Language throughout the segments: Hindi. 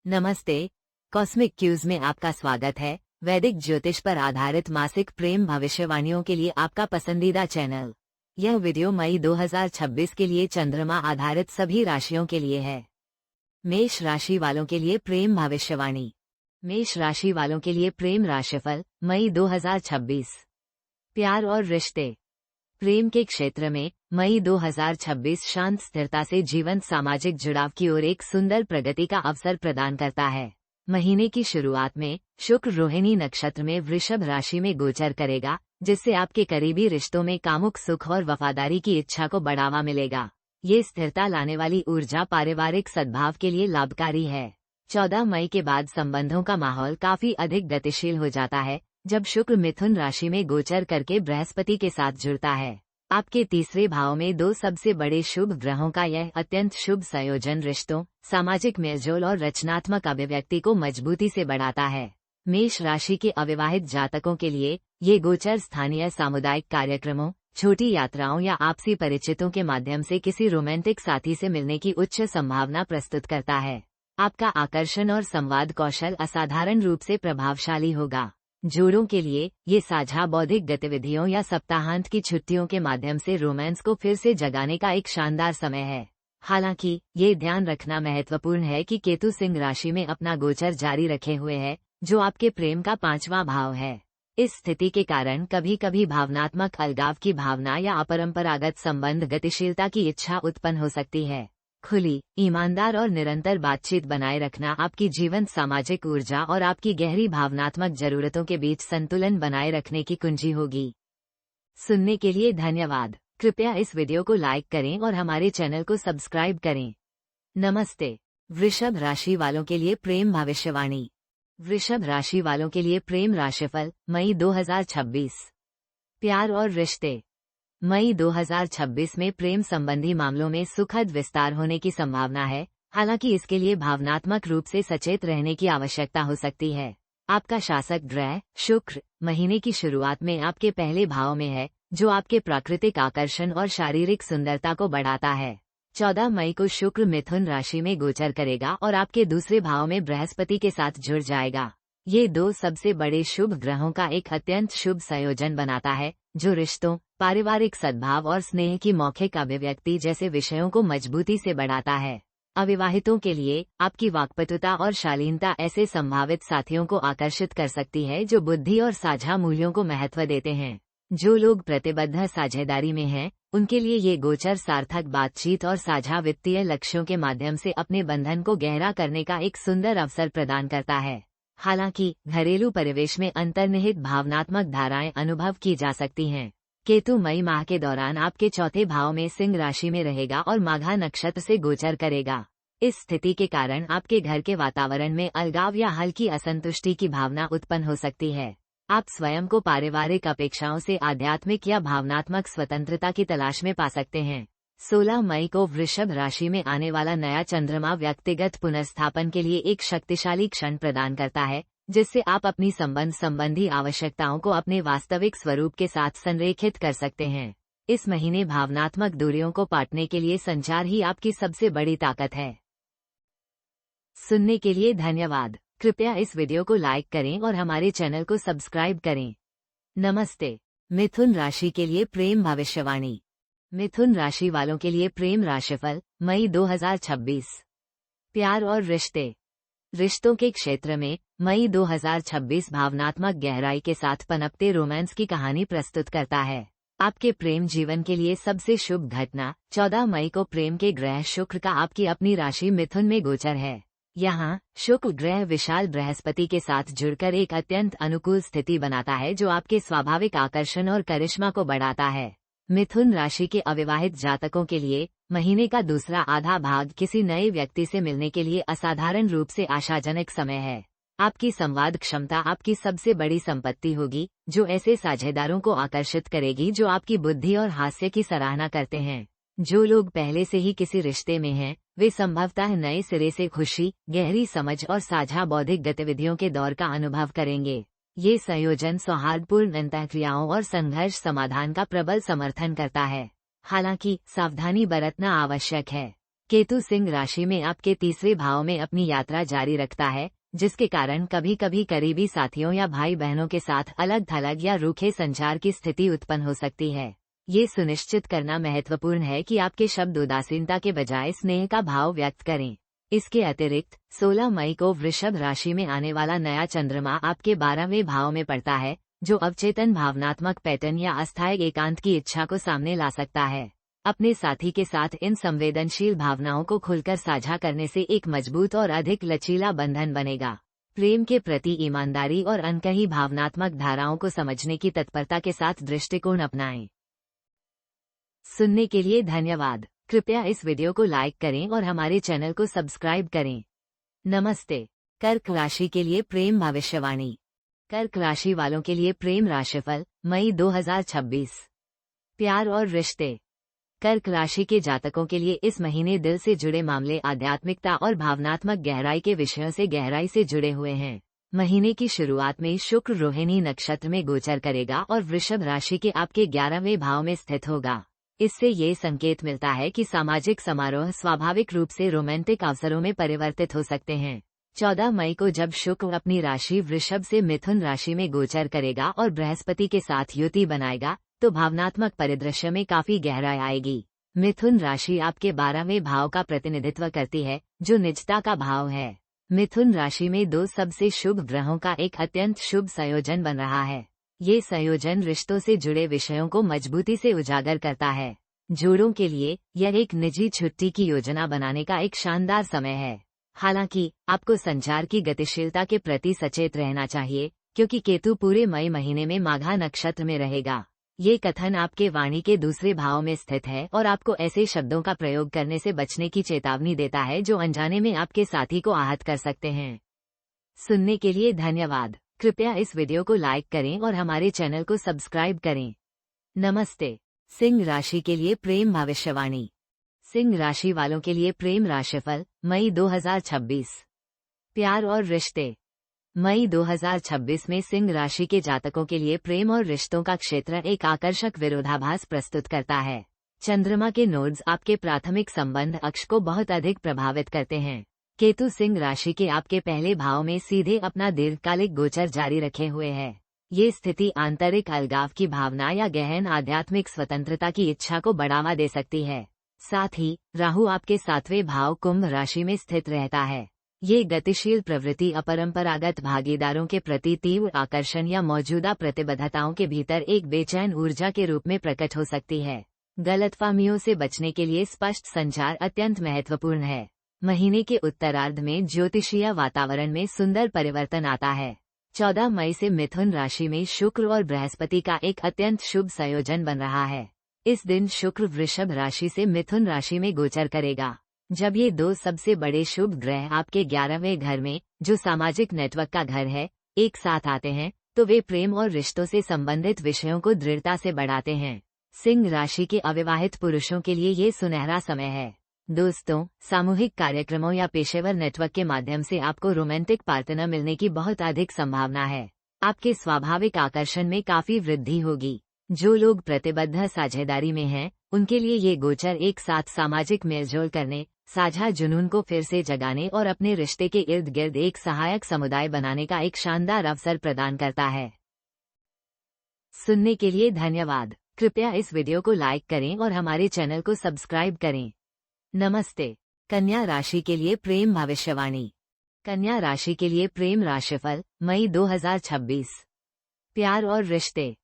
नमस्ते। कॉस्मिक क्यूज में आपका स्वागत है। वैदिक ज्योतिष पर आधारित मासिक प्रेम भविष्यवाणियों के लिए आपका पसंदीदा चैनल। यह वीडियो मई 2026 के लिए चंद्रमा आधारित सभी राशियों के लिए है। मेष राशि वालों के लिए प्रेम भविष्यवाणी। मेष राशि वालों के लिए प्रेम राशिफल मई 2026। प्यार और रिश्ते। प्रेम के क्षेत्र में मई 2026 शांत स्थिरता से जीवंत सामाजिक जुड़ाव की ओर एक सुंदर प्रगति का अवसर प्रदान करता है। महीने की शुरुआत में शुक्र रोहिणी नक्षत्र में वृषभ राशि में गोचर करेगा, जिससे आपके करीबी रिश्तों में कामुक सुख और वफादारी की इच्छा को बढ़ावा मिलेगा। ये स्थिरता लाने वाली ऊर्जा पारिवारिक सद्भाव के लिए लाभकारी है। 14 मई के बाद संबंधों का माहौल काफी अधिक गतिशील हो जाता है, जब शुक्र मिथुन राशि में गोचर करके बृहस्पति के साथ जुड़ता है। आपके तीसरे भाव में दो सबसे बड़े शुभ ग्रहों का यह अत्यंत शुभ संयोजन रिश्तों, सामाजिक मेलजोल और रचनात्मक अभिव्यक्ति को मजबूती से बढ़ाता है। मेष राशि के अविवाहित जातकों के लिए ये गोचर स्थानीय सामुदायिक कार्यक्रमों, छोटी यात्राओं या आपसी परिचितों के माध्यम से किसी रोमांटिक साथी से मिलने की उच्च संभावना प्रस्तुत करता है। आपका आकर्षण और संवाद कौशल असाधारण रूप से प्रभावशाली होगा। जोड़ों के लिए ये साझा बौद्धिक गतिविधियों या सप्ताहांत की छुट्टियों के माध्यम से रोमांस को फिर से जगाने का एक शानदार समय है। हालांकि ये ध्यान रखना महत्वपूर्ण है कि केतु सिंह राशि में अपना गोचर जारी रखे हुए है, जो आपके प्रेम का 5वां भाव है। इस स्थिति के कारण कभी कभी भावनात्मक अलगाव की भावना या अपरंपरागत संबंध गतिशीलता की इच्छा उत्पन्न हो सकती है। खुली, ईमानदार और निरंतर बातचीत बनाए रखना आपकी जीवंत सामाजिक ऊर्जा और आपकी गहरी भावनात्मक जरूरतों के बीच संतुलन बनाए रखने की कुंजी होगी। सुनने के लिए धन्यवाद। कृपया इस वीडियो को लाइक करें और हमारे चैनल को सब्सक्राइब करें। नमस्ते। वृषभ राशि वालों के लिए प्रेम भविष्यवाणी। वृषभ राशि वालों के लिए प्रेम राशिफल मई 2026। प्यार और रिश्ते। मई 2026 में प्रेम संबंधी मामलों में सुखद विस्तार होने की संभावना है, हालांकि इसके लिए भावनात्मक रूप से सचेत रहने की आवश्यकता हो सकती है। आपका शासक ग्रह शुक्र महीने की शुरुआत में आपके पहले भाव में है, जो आपके प्राकृतिक आकर्षण और शारीरिक सुंदरता को बढ़ाता है। 14 मई को शुक्र मिथुन राशि में गोचर करेगा और आपके दूसरे भाव में बृहस्पति के साथ जुड़ जाएगा। ये दो सबसे बड़े शुभ ग्रहों का एक अत्यंत शुभ संयोजन बनाता है, जो रिश्तों, पारिवारिक सद्भाव और स्नेह की मौखिक अभिव्यक्ति जैसे विषयों को मजबूती से बढ़ाता है। अविवाहितों के लिए आपकी वाक्पटुता और शालीनता ऐसे संभावित साथियों को आकर्षित कर सकती है जो बुद्धि और साझा मूल्यों को महत्व देते हैं। जो लोग प्रतिबद्ध साझेदारी में हैं, उनके लिए ये गोचर सार्थक बातचीत और साझा वित्तीय लक्ष्यों के माध्यम से अपने बंधन को गहरा करने का एक सुंदर अवसर प्रदान करता है। हालांकि घरेलू परिवेश में अंतर्निहित भावनात्मक धाराएं अनुभव की जा सकती हैं। केतु मई माह के दौरान आपके चौथे भाव में सिंह राशि में रहेगा और माघा नक्षत्र से गोचर करेगा। इस स्थिति के कारण आपके घर के वातावरण में अलगाव या हल्की असंतुष्टि की भावना उत्पन्न हो सकती है। आप स्वयं को पारिवारिक अपेक्षाओं से आध्यात्मिक या भावनात्मक स्वतंत्रता की तलाश में पा सकते हैं। 16 मई को वृषभ राशि में आने वाला नया चंद्रमा व्यक्तिगत पुनर्स्थापन के लिए एक शक्तिशाली क्षण प्रदान करता है, जिससे आप अपनी संबंध संबंधी आवश्यकताओं को अपने वास्तविक स्वरूप के साथ संरेखित कर सकते हैं। इस महीने भावनात्मक दूरियों को पाटने के लिए संचार ही आपकी सबसे बड़ी ताकत है। सुनने के लिए धन्यवाद। कृपया इस वीडियो को लाइक करें और हमारे चैनल को सब्सक्राइब करें। नमस्ते। मिथुन राशि के लिए प्रेम भविष्यवाणी। मिथुन राशि वालों के लिए प्रेम राशिफल मई 2026। प्यार और रिश्ते। रिश्तों के क्षेत्र में मई 2026 भावनात्मक गहराई के साथ पनपते रोमांस की कहानी प्रस्तुत करता है। आपके प्रेम जीवन के लिए सबसे शुभ घटना 14 मई को प्रेम के ग्रह शुक्र का आपकी अपनी राशि मिथुन में गोचर है। यहाँ शुक्र ग्रह विशाल बृहस्पति के साथ जुड़कर एक अत्यंत अनुकूल स्थिति बनाता है, जो आपके स्वाभाविक आकर्षण और करिश्मा को बढ़ाता है। मिथुन राशि के अविवाहित जातकों के लिए महीने का दूसरा आधा भाग किसी नए व्यक्ति से मिलने के लिए असाधारण रूप से आशाजनक समय है। आपकी संवाद क्षमता आपकी सबसे बड़ी संपत्ति होगी, जो ऐसे साझेदारों को आकर्षित करेगी जो आपकी बुद्धि और हास्य की सराहना करते हैं। जो लोग पहले से ही किसी रिश्ते में हैं, वे संभवतः नए सिरे से खुशी, गहरी समझ और साझा बौद्धिक गतिविधियों के दौर का अनुभव करेंगे। ये संयोजन सौहार्दपूर्ण अंतःक्रियाओं और संघर्ष समाधान का प्रबल समर्थन करता है। हालांकि सावधानी बरतना आवश्यक है। केतु सिंह राशि में आपके तीसरे भाव में अपनी यात्रा जारी रखता है, जिसके कारण कभी कभी करीबी साथियों या भाई बहनों के साथ अलग थलग या रूखे संचार की स्थिति उत्पन्न हो सकती है। ये सुनिश्चित करना महत्वपूर्ण है कि आपके शब्द उदासीनता के बजाय स्नेह का भाव व्यक्त करें। इसके अतिरिक्त 16 मई को वृषभ राशि में आने वाला नया चंद्रमा आपके 12वें भाव में पड़ता है, जो अवचेतन भावनात्मक पैटर्न या अस्थायी एकांत की इच्छा को सामने ला सकता है। अपने साथी के साथ इन संवेदनशील भावनाओं को खुलकर साझा करने से एक मजबूत और अधिक लचीला बंधन बनेगा। प्रेम के प्रति ईमानदारी और अनकही भावनात्मक धाराओं को समझने की तत्परता के साथ दृष्टिकोण अपनाएं। सुनने के लिए धन्यवाद। कृपया इस वीडियो को लाइक करें और हमारे चैनल को सब्सक्राइब करें। नमस्ते। कर्क राशि के लिए प्रेम भविष्यवाणी। कर्क राशि वालों के लिए प्रेम राशिफल मई 2026। प्यार और रिश्ते। कर्क राशि के जातकों के लिए इस महीने दिल से जुड़े मामले आध्यात्मिकता और भावनात्मक गहराई के विषयों से गहराई से जुड़े हुए हैं। महीने की शुरुआत में शुक्र रोहिणी नक्षत्र में गोचर करेगा और वृषभ राशि के आपके 11वें भाव में स्थित होगा। इससे ये संकेत मिलता है कि सामाजिक समारोह स्वाभाविक रूप से रोमांटिक अवसरों में परिवर्तित हो सकते हैं। 14 मई को जब शुक्र अपनी राशि वृषभ से मिथुन राशि में गोचर करेगा और बृहस्पति के साथ युति बनाएगा, तो भावनात्मक परिदृश्य में काफी गहराई आएगी। मिथुन राशि आपके 12वें भाव का प्रतिनिधित्व करती है, जो निजता का भाव है। मिथुन राशि में दो सबसे शुभ ग्रहों का एक अत्यंत शुभ संयोजन बन रहा है। ये संयोजन रिश्तों से जुड़े विषयों को मजबूती से उजागर करता है। जोड़ों के लिए यह एक निजी छुट्टी की योजना बनाने का एक शानदार समय है। हालांकि आपको संचार की गतिशीलता के प्रति सचेत रहना चाहिए, क्योंकि केतु पूरे मई महीने में माघा नक्षत्र में रहेगा। ये कथन आपके वाणी के दूसरे भाव में स्थित है और आपको ऐसे शब्दों का प्रयोग करने से बचने की चेतावनी देता है जो अनजाने में आपके साथी को आहत कर सकते हैं। सुनने के लिए धन्यवाद। कृपया इस वीडियो को लाइक करें और हमारे चैनल को सब्सक्राइब करें। नमस्ते। सिंह राशि के लिए प्रेम भविष्यवाणी। सिंह राशि वालों के लिए प्रेम राशिफल मई 2026। प्यार और रिश्ते। मई 2026 में सिंह राशि के जातकों के लिए प्रेम और रिश्तों का क्षेत्र एक आकर्षक विरोधाभास प्रस्तुत करता है। चंद्रमा के नोड्स आपके प्राथमिक संबंध अक्ष को बहुत अधिक प्रभावित करते हैं। केतु सिंह राशि के आपके पहले भाव में सीधे अपना दीर्घकालिक गोचर जारी रखे हुए है। ये स्थिति आंतरिक अलगाव की भावना या गहन आध्यात्मिक स्वतंत्रता की इच्छा को बढ़ावा दे सकती है। साथ ही राहु आपके 7वें भाव कुंभ राशि में स्थित रहता है। ये गतिशील प्रवृत्ति अपरंपरागत भागीदारों के प्रति तीव्र आकर्षण या मौजूदा प्रतिबद्धताओं के भीतर एक बेचैन ऊर्जा के रूप में प्रकट हो सकती है। गलतफहमियों से बचने के लिए स्पष्ट संचार अत्यंत महत्वपूर्ण है। महीने के उत्तरार्ध में ज्योतिषीय वातावरण में सुंदर परिवर्तन आता है। 14 मई से मिथुन राशि में शुक्र और बृहस्पति का एक अत्यंत शुभ संयोजन बन रहा है। इस दिन शुक्र वृषभ राशि से मिथुन राशि में गोचर करेगा। जब ये दो सबसे बड़े शुभ ग्रह आपके 11वें घर में, जो सामाजिक नेटवर्क का घर है, एक साथ आते हैं, तो वे प्रेम और रिश्तों से संबंधित विषयों को दृढ़ता से बढ़ाते हैं। सिंह राशि के अविवाहित पुरुषों के लिए ये सुनहरा समय है। दोस्तों, सामूहिक कार्यक्रमों या पेशेवर नेटवर्क के माध्यम से आपको रोमांटिक पार्टनर मिलने की बहुत अधिक संभावना है। आपके स्वाभाविक आकर्षण में काफी वृद्धि होगी। जो लोग प्रतिबद्ध साझेदारी में हैं, उनके लिए ये गोचर एक साथ सामाजिक मेलजोल करने, साझा जुनून को फिर से जगाने और अपने रिश्ते के इर्द गिर्द एक सहायक समुदाय बनाने का एक शानदार अवसर प्रदान करता है। सुनने के लिए धन्यवाद। कृपया इस वीडियो को लाइक करें और हमारे चैनल को सब्सक्राइब करें। नमस्ते। कन्या राशि के लिए प्रेम भविष्यवाणी। कन्या राशि के लिए प्रेम राशिफल मई 2026। प्यार और रिश्ते।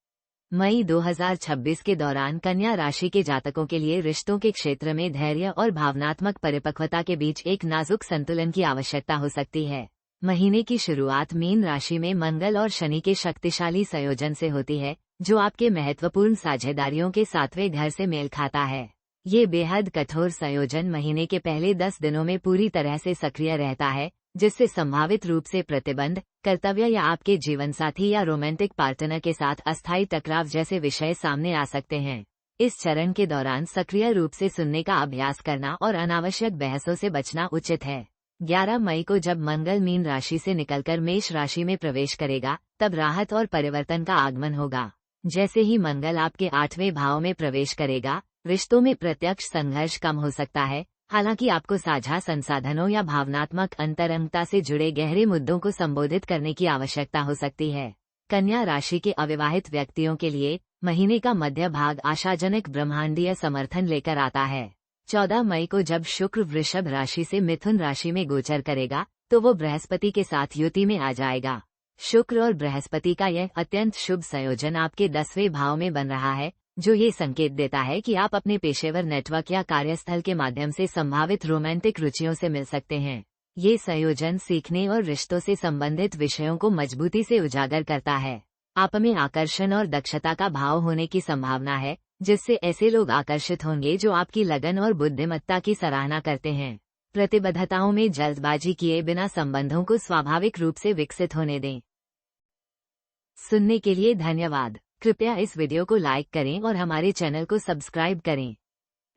मई 2026 के दौरान कन्या राशि के जातकों के लिए रिश्तों के क्षेत्र में धैर्य और भावनात्मक परिपक्वता के बीच एक नाजुक संतुलन की आवश्यकता हो सकती है। महीने की शुरुआत मीन राशि में मंगल और शनि के शक्तिशाली संयोजन से होती है, जो आपके महत्वपूर्ण साझेदारियों के 7वें घर से मेल खाता है। ये बेहद कठोर संयोजन महीने के पहले 10 दिनों में पूरी तरह से सक्रिय रहता है, जिससे संभावित रूप से प्रतिबंध, कर्तव्य या आपके जीवनसाथी या रोमांटिक पार्टनर के साथ अस्थायी टकराव जैसे विषय सामने आ सकते हैं। इस चरण के दौरान सक्रिय रूप से सुनने का अभ्यास करना और अनावश्यक बहसों से बचना उचित है। 11 मई को जब मंगल मीन राशि से निकलकर मेष राशि में प्रवेश करेगा, तब राहत और परिवर्तन का आगमन होगा। जैसे ही मंगल आपके 8वें भाव में प्रवेश करेगा, रिश्तों में प्रत्यक्ष संघर्ष कम हो सकता है, हालांकि आपको साझा संसाधनों या भावनात्मक अंतरंगता से जुड़े गहरे मुद्दों को संबोधित करने की आवश्यकता हो सकती है। कन्या राशि के अविवाहित व्यक्तियों के लिए महीने का मध्य भाग आशाजनक ब्रह्मांडीय समर्थन लेकर आता है। 14 मई को जब शुक्र वृषभ राशि से मिथुन राशि में गोचर करेगा तो वो बृहस्पति के साथ युति में आ जाएगा। शुक्र और बृहस्पति का यह अत्यंत शुभ संयोजन आपके 10वें भाव में बन रहा है, जो ये संकेत देता है कि आप अपने पेशेवर नेटवर्क या कार्यस्थल के माध्यम से संभावित रोमांटिक रुचियों से मिल सकते हैं। ये संयोजन सीखने और रिश्तों से संबंधित विषयों को मजबूती से उजागर करता है। आप में आकर्षण और दक्षता का भाव होने की संभावना है, जिससे ऐसे लोग आकर्षित होंगे जो आपकी लगन और बुद्धिमत्ता की सराहना करते हैं। प्रतिबद्धताओं में जल्दबाजी किए बिना संबंधों को स्वाभाविक रूप से विकसित होने दें। सुनने के लिए धन्यवाद। कृपया इस वीडियो को लाइक करें और हमारे चैनल को सब्सक्राइब करें।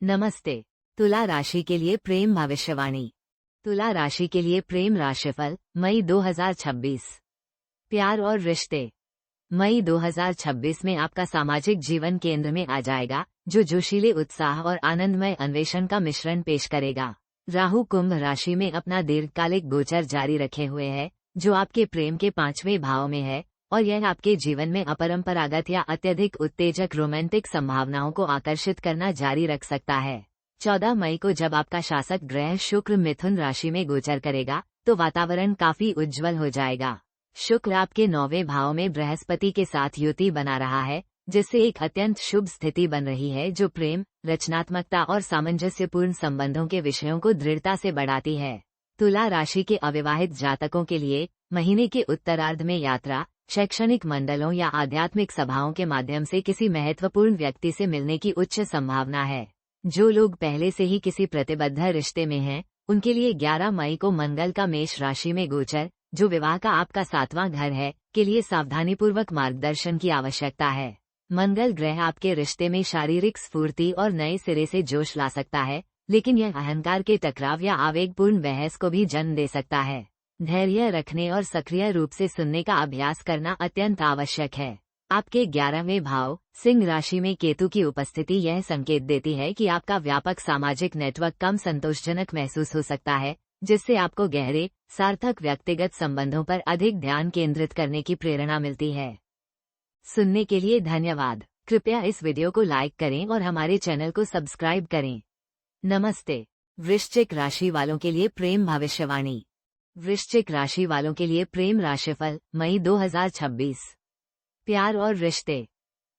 नमस्ते। तुला राशि के लिए प्रेम भविष्यवाणी। तुला राशि के लिए प्रेम राशिफल मई 2026। प्यार और रिश्ते। मई 2026 में आपका सामाजिक जीवन केंद्र में आ जाएगा, जो जोशीले उत्साह और आनंदमय अन्वेषण का मिश्रण पेश करेगा। राहु कुंभ राशि में अपना दीर्घकालिक गोचर जारी रखे हुए है, जो आपके प्रेम के 5वें भाव में है, और यह आपके जीवन में अपरंपरागत या अत्यधिक उत्तेजक रोमांटिक संभावनाओं को आकर्षित करना जारी रख सकता है। 14 मई को जब आपका शासक ग्रह शुक्र मिथुन राशि में गोचर करेगा तो वातावरण काफी उज्जवल हो जाएगा। शुक्र आपके 9वें भाव में बृहस्पति के साथ युति बना रहा है, जिससे एक अत्यंत शुभ स्थिति बन रही है, जो प्रेम, रचनात्मकता और सामंजस्यपूर्ण संबंधों के विषयों को दृढ़ता से बढ़ाती है। तुला राशि के अविवाहित जातकों के लिए महीने के उत्तरार्ध में यात्रा, शैक्षणिक मंडलों या आध्यात्मिक सभाओं के माध्यम से किसी महत्वपूर्ण व्यक्ति से मिलने की उच्च संभावना है। जो लोग पहले से ही किसी प्रतिबद्ध रिश्ते में हैं, उनके लिए 11 मई को मंगल का मेष राशि में गोचर, जो विवाह का आपका 7वां घर है, के लिए सावधानीपूर्वक मार्गदर्शन की आवश्यकता है। मंगल ग्रह आपके रिश्ते में शारीरिक स्फूर्ति और नए सिरे से जोश ला सकता है, लेकिन यह अहंकार के टकराव या आवेगपूर्ण बहस को भी जन्म दे सकता है। धैर्य रखने और सक्रिय रूप से सुनने का अभ्यास करना अत्यंत आवश्यक है। आपके 11वें भाव सिंह राशि में केतु की उपस्थिति यह संकेत देती है कि आपका व्यापक सामाजिक नेटवर्क कम संतोषजनक महसूस हो सकता है, जिससे आपको गहरे, सार्थक व्यक्तिगत संबंधों पर अधिक ध्यान केंद्रित करने की प्रेरणा मिलती है। सुनने के लिए धन्यवाद। कृपया इस वीडियो को लाइक करें और हमारे चैनल को सब्सक्राइब करें। नमस्ते। वृश्चिक राशि वालों के लिए प्रेम भविष्यवाणी। वृश्चिक राशि वालों के लिए प्रेम राशिफल मई 2026। प्यार और रिश्ते।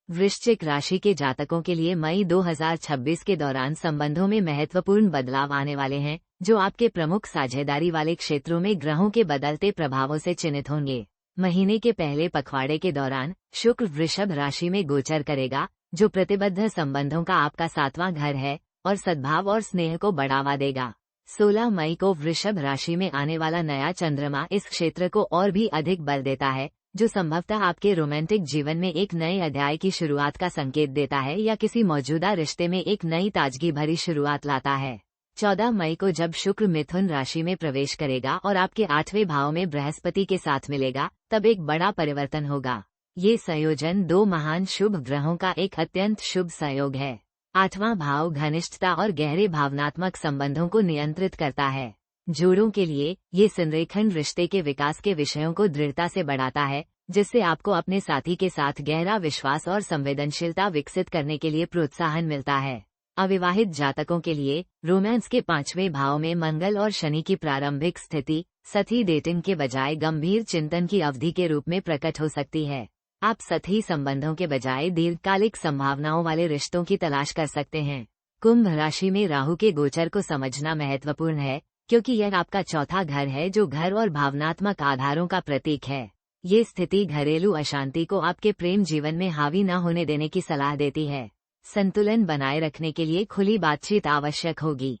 वृश्चिक राशि के जातकों के लिए मई 2026 के दौरान संबंधों में महत्वपूर्ण बदलाव आने वाले हैं, जो आपके प्रमुख साझेदारी वाले क्षेत्रों में ग्रहों के बदलते प्रभावों से चिन्हित होंगे। महीने के पहले पखवाड़े के दौरान शुक्र वृषभ राशि में गोचर करेगा, जो प्रतिबद्ध संबंधों का आपका 7वां घर है और सद्भाव और स्नेह को बढ़ावा देगा। 16 मई को वृषभ राशि में आने वाला नया चंद्रमा इस क्षेत्र को और भी अधिक बल देता है, जो संभवतः आपके रोमांटिक जीवन में एक नए अध्याय की शुरुआत का संकेत देता है या किसी मौजूदा रिश्ते में एक नई ताजगी भरी शुरुआत लाता है। 14 मई को जब शुक्र मिथुन राशि में प्रवेश करेगा और आपके 8वें भाव में बृहस्पति के साथ मिलेगा, तब एक बड़ा परिवर्तन होगा। ये संयोजन 2 महान शुभ ग्रहों का एक अत्यंत शुभ संयोग है। 8वां भाव घनिष्ठता और गहरे भावनात्मक संबंधों को नियंत्रित करता है। जोड़ों के लिए ये संरेखण रिश्ते के विकास के विषयों को दृढ़ता से बढ़ाता है, जिससे आपको अपने साथी के साथ गहरा विश्वास और संवेदनशीलता विकसित करने के लिए प्रोत्साहन मिलता है। अविवाहित जातकों के लिए रोमांस के 5वें भाव में मंगल और शनि की प्रारंभिक स्थिति सतही डेटिंग के बजाय गंभीर चिंतन की अवधि के रूप में प्रकट हो सकती है। आप सतही संबंधों के बजाय दीर्घकालिक संभावनाओं वाले रिश्तों की तलाश कर सकते हैं। कुंभ राशि में राहु के गोचर को समझना महत्वपूर्ण है, क्योंकि यह आपका 4था घर है, जो घर और भावनात्मक आधारों का प्रतीक है। ये स्थिति घरेलू अशांति को आपके प्रेम जीवन में हावी न होने देने की सलाह देती है। संतुलन बनाए रखने के लिए खुली बातचीत आवश्यक होगी।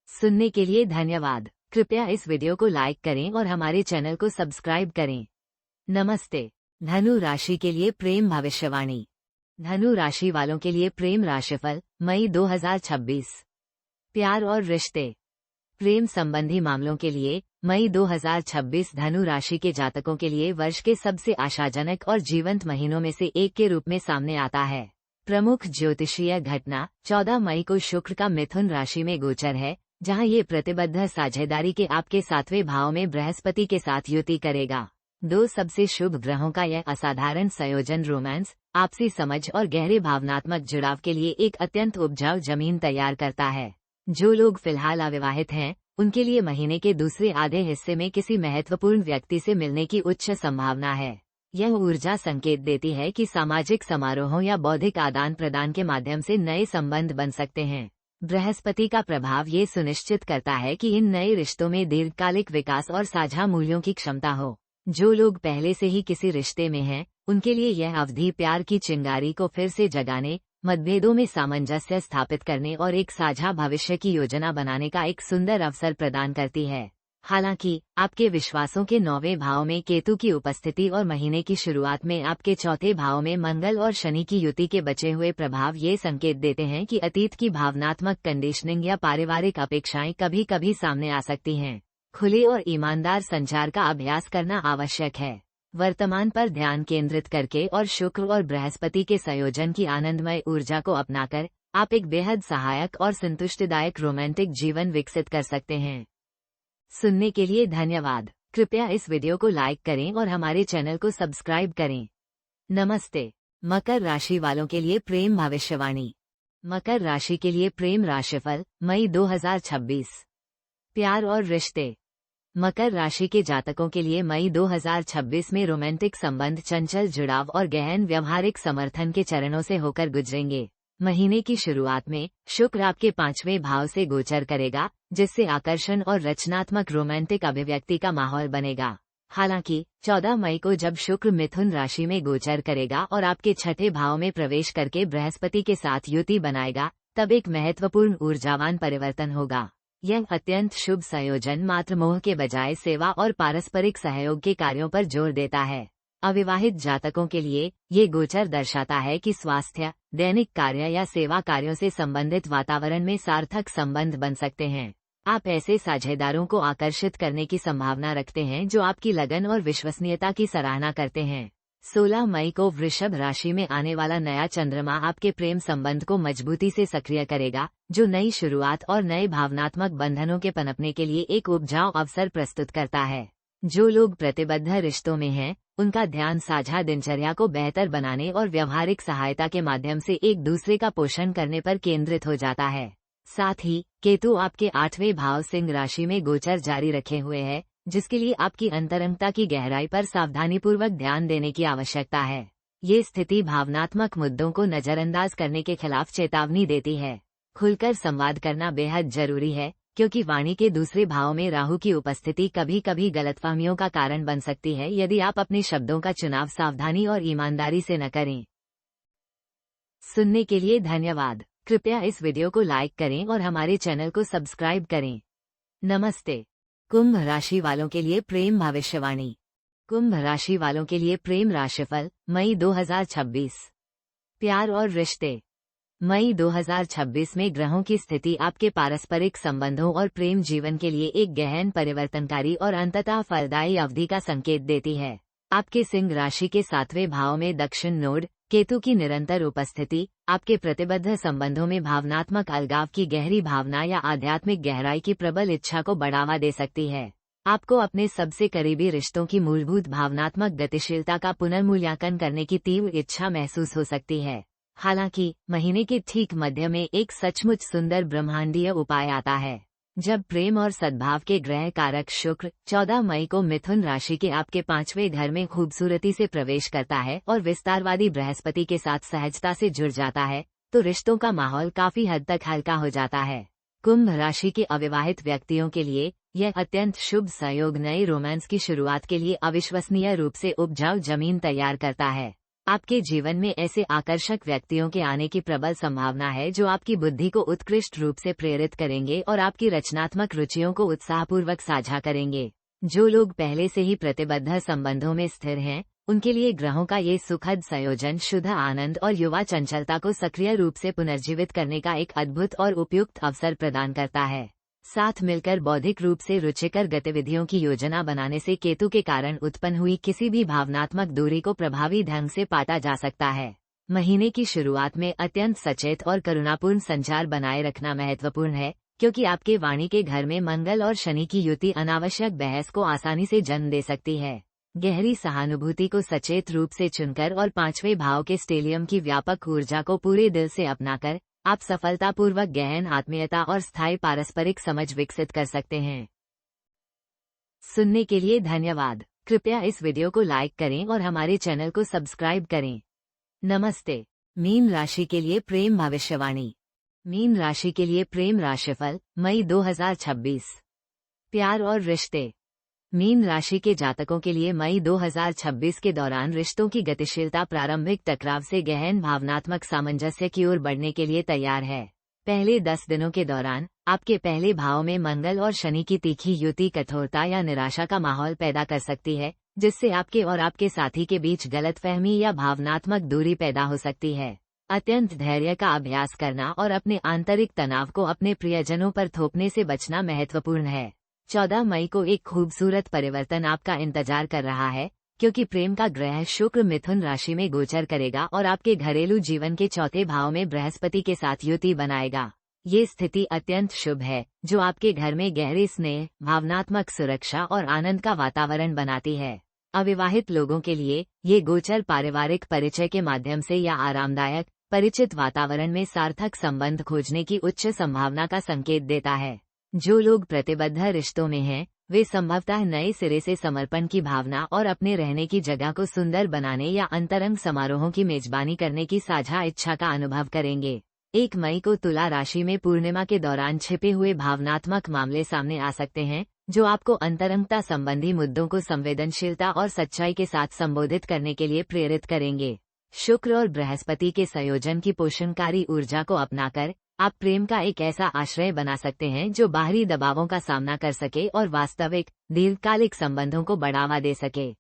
सुनने के लिए धन्यवाद। कृपया इस वीडियो को लाइक करें और हमारे चैनल को सब्सक्राइब करें। नमस्ते। धनु राशि के लिए प्रेम भविष्यवाणी। धनु राशि वालों के लिए प्रेम राशिफल मई 2026। प्यार और रिश्ते। प्रेम संबंधी मामलों के लिए मई 2026 धनु राशि के जातकों के लिए वर्ष के सबसे आशाजनक और जीवंत महीनों में से एक के रूप में सामने आता है। प्रमुख ज्योतिषीय घटना 14 मई को शुक्र का मिथुन राशि में गोचर है, जहां ये प्रतिबद्ध साझेदारी के आपके 7वें भाव में बृहस्पति के साथ युति करेगा। दो सबसे शुभ ग्रहों का यह असाधारण संयोजन रोमांस, आपसी समझ और गहरे भावनात्मक जुड़ाव के लिए एक अत्यंत उपजाऊ जमीन तैयार करता है। जो लोग फिलहाल अविवाहित हैं, उनके लिए महीने के दूसरे आधे हिस्से में किसी महत्वपूर्ण व्यक्ति से मिलने की उच्च संभावना है। यह ऊर्जा संकेत देती है कि सामाजिक समारोहों या बौद्धिक आदान प्रदान के माध्यम से नए संबंध बन सकते हैं। बृहस्पति का प्रभाव ये सुनिश्चित करता है कि इन नए रिश्तों में दीर्घकालिक विकास और साझा मूल्यों की क्षमता हो। जो लोग पहले से ही किसी रिश्ते में हैं, उनके लिए यह अवधि प्यार की चिंगारी को फिर से जगाने, मतभेदों में सामंजस्य स्थापित करने और एक साझा भविष्य की योजना बनाने का एक सुंदर अवसर प्रदान करती है। हालांकि आपके विश्वासों के 9वें भाव में केतु की उपस्थिति और महीने की शुरुआत में आपके चौथे भाव में मंगल और शनि की युति के बचे हुए प्रभाव ये संकेत देते हैं कि अतीत की भावनात्मक कंडीशनिंग या पारिवारिक अपेक्षाएं कभी कभी सामने आ सकती हैं। खुले और ईमानदार संचार का अभ्यास करना आवश्यक है। वर्तमान पर ध्यान केंद्रित करके और शुक्र और बृहस्पति के संयोजन की आनंदमय ऊर्जा को अपनाकर आप एक बेहद सहायक और संतुष्टिदायक रोमांटिक जीवन विकसित कर सकते हैं। सुनने के लिए धन्यवाद। कृपया इस वीडियो को लाइक करें और हमारे चैनल को सब्सक्राइब करें। नमस्ते। मकर राशि वालों के लिए प्रेम भविष्यवाणी। मकर राशि के लिए प्रेम राशिफल मई 2026। प्यार और रिश्ते। मकर राशि के जातकों के लिए मई 2026 में रोमांटिक संबंध, चंचल जुड़ाव और गहन व्यवहारिक समर्थन के चरणों से होकर गुजरेंगे। महीने की शुरुआत में शुक्र आपके 5वें भाव से गोचर करेगा, जिससे आकर्षण और रचनात्मक रोमांटिक अभिव्यक्ति का माहौल बनेगा। हालांकि 14 मई को जब शुक्र मिथुन राशि में गोचर करेगा और आपके 6ठे भाव में प्रवेश करके बृहस्पति के साथ युति बनाएगा, तब एक महत्वपूर्ण ऊर्जावान परिवर्तन होगा। यह अत्यंत शुभ संयोजन मात्र मोह के बजाय सेवा और पारस्परिक सहयोग के कार्यों पर जोर देता है। अविवाहित जातकों के लिए ये गोचर दर्शाता है कि स्वास्थ्य, दैनिक कार्य या सेवा कार्यों से संबंधित वातावरण में सार्थक संबंध बन सकते हैं। आप ऐसे साझेदारों को आकर्षित करने की संभावना रखते हैं जो आपकी लगन और विश्वसनीयता की सराहना करते हैं। 16 मई को वृषभ राशि में आने वाला नया चंद्रमा आपके प्रेम संबंध को मजबूती से सक्रिय करेगा, जो नई शुरुआत और नए भावनात्मक बंधनों के पनपने के लिए एक उपजाऊ अवसर प्रस्तुत करता है। जो लोग प्रतिबद्ध रिश्तों में हैं, उनका ध्यान साझा दिनचर्या को बेहतर बनाने और व्यवहारिक सहायता के माध्यम से एक दूसरे का पोषण करने पर केंद्रित हो जाता है। साथ ही केतु आपके 8वें भाव सिंह राशि में गोचर जारी रखे हुए है, जिसके लिए आपकी अंतरंगता की गहराई पर सावधानीपूर्वक ध्यान देने की आवश्यकता है। ये स्थिति भावनात्मक मुद्दों को नजरअंदाज करने के खिलाफ चेतावनी देती है। खुलकर संवाद करना बेहद जरूरी है, क्योंकि वाणी के दूसरे भाव में राहु की उपस्थिति कभी कभी गलतफहमियों का कारण बन सकती है यदि आप अपने शब्दों का चुनाव सावधानी और ईमानदारी से न करें। सुनने के लिए धन्यवाद। कृपया इस वीडियो को लाइक करें और हमारे चैनल को सब्सक्राइब करें। नमस्ते। कुंभ राशि वालों के लिए प्रेम भविष्यवाणी। कुंभ राशि वालों के लिए प्रेम राशिफल मई 2026। प्यार और रिश्ते। मई 2026 में ग्रहों की स्थिति आपके पारस्परिक संबंधों और प्रेम जीवन के लिए एक गहन परिवर्तनकारी और अंततः फलदायी अवधि का संकेत देती है। आपके सिंह राशि के 7वें भाव में दक्षिण नोड केतु की निरंतर उपस्थिति आपके प्रतिबद्ध संबंधों में भावनात्मक अलगाव की गहरी भावना या आध्यात्मिक गहराई की प्रबल इच्छा को बढ़ावा दे सकती है। आपको अपने सबसे करीबी रिश्तों की मूलभूत भावनात्मक गतिशीलता का पुनर्मूल्यांकन करने की तीव्र इच्छा महसूस हो सकती है। हालांकि महीने के ठीक मध्य में एक सचमुच सुंदर ब्रह्मांडीय उपाय आता है, जब प्रेम और सद्भाव के ग्रह कारक शुक्र 14 मई को मिथुन राशि के आपके 5वें घर में खूबसूरती से प्रवेश करता है और विस्तारवादी बृहस्पति के साथ सहजता से जुड़ जाता है, तो रिश्तों का माहौल काफी हद तक हल्का हो जाता है। कुंभ राशि के अविवाहित व्यक्तियों के लिए यह अत्यंत शुभ संयोग नए रोमांस की शुरुआत के लिए अविश्वसनीय रूप से उपजाऊ जमीन तैयार करता है। आपके जीवन में ऐसे आकर्षक व्यक्तियों के आने की प्रबल संभावना है जो आपकी बुद्धि को उत्कृष्ट रूप से प्रेरित करेंगे और आपकी रचनात्मक रुचियों को उत्साहपूर्वक साझा करेंगे। जो लोग पहले से ही प्रतिबद्ध संबंधों में स्थिर हैं, उनके लिए ग्रहों का ये सुखद संयोजन शुद्ध आनंद और युवा चंचलता को सक्रिय रूप से पुनर्जीवित करने का एक अद्भुत और उपयुक्त अवसर प्रदान करता है। साथ मिलकर बौद्धिक रूप से रुचिकर गतिविधियों की योजना बनाने से केतु के कारण उत्पन्न हुई किसी भी भावनात्मक दूरी को प्रभावी ढंग से पाटा जा सकता है। महीने की शुरुआत में अत्यंत सचेत और करुणापूर्ण संचार बनाए रखना महत्वपूर्ण है, क्योंकि आपके वाणी के घर में मंगल और शनि की युति अनावश्यक बहस को आसानी से जन्म दे सकती है। गहरी सहानुभूति को सचेत रूप से चुनकर और पांचवें भाव के स्टेलियम की व्यापक ऊर्जा को पूरे दिल से अपनाकर आप सफलतापूर्वक गहन आत्मीयता और स्थायी पारस्परिक समझ विकसित कर सकते हैं। सुनने के लिए धन्यवाद। कृपया इस वीडियो को लाइक करें और हमारे चैनल को सब्सक्राइब करें। नमस्ते। मीन राशि के लिए प्रेम भविष्यवाणी। मीन राशि के लिए प्रेम राशिफल मई 2026। प्यार और रिश्ते। मीन राशि के जातकों के लिए मई 2026 के दौरान रिश्तों की गतिशीलता प्रारंभिक टकराव से गहन भावनात्मक सामंजस्य की ओर बढ़ने के लिए तैयार है। पहले 10 दिनों के दौरान आपके पहले भाव में मंगल और शनि की तीखी युति कठोरता या निराशा का माहौल पैदा कर सकती है, जिससे आपके और आपके साथी के बीच गलतफहमी या भावनात्मक दूरी पैदा हो सकती है। अत्यंत धैर्य का अभ्यास करना और अपने आंतरिक तनाव को अपने प्रियजनों पर थोपने से बचना महत्वपूर्ण है। 14 मई को एक खूबसूरत परिवर्तन आपका इंतजार कर रहा है, क्योंकि प्रेम का ग्रह शुक्र मिथुन राशि में गोचर करेगा और आपके घरेलू जीवन के चौथे भाव में बृहस्पति के साथ युति बनाएगा। ये स्थिति अत्यंत शुभ है, जो आपके घर में गहरे स्नेह, भावनात्मक सुरक्षा और आनंद का वातावरण बनाती है। अविवाहित लोगों के लिए ये गोचर पारिवारिक परिचय के माध्यम से या आरामदायक परिचित वातावरण में सार्थक संबंध खोजने की उच्च संभावना का संकेत देता है। जो लोग प्रतिबद्ध रिश्तों में हैं, वे संभवतः नए सिरे से समर्पण की भावना और अपने रहने की जगह को सुंदर बनाने या अंतरंग समारोहों की मेजबानी करने की साझा इच्छा का अनुभव करेंगे। 1 मई को तुला राशि में पूर्णिमा के दौरान छिपे हुए भावनात्मक मामले सामने आ सकते हैं, जो आपको अंतरंगता संबंधी मुद्दों को संवेदनशीलता और सच्चाई के साथ संबोधित करने के लिए प्रेरित करेंगे। शुक्र और बृहस्पति के संयोजन की पोषणकारी ऊर्जा को अपनाकर आप प्रेम का एक ऐसा आश्रय बना सकते हैं जो बाहरी दबावों का सामना कर सके और वास्तविक दीर्घकालिक संबंधों को बढ़ावा दे सके।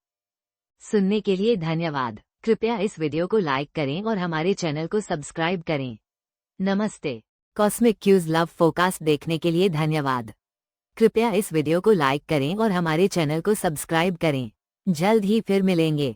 सुनने के लिए धन्यवाद। कृपया इस वीडियो को लाइक करें और हमारे चैनल को सब्सक्राइब करें। नमस्ते। कॉस्मिक क्यूज लव फोरकास्ट देखने के लिए धन्यवाद। कृपया इस वीडियो को लाइक करें और हमारे चैनल को सब्सक्राइब करें। जल्द ही फिर मिलेंगे।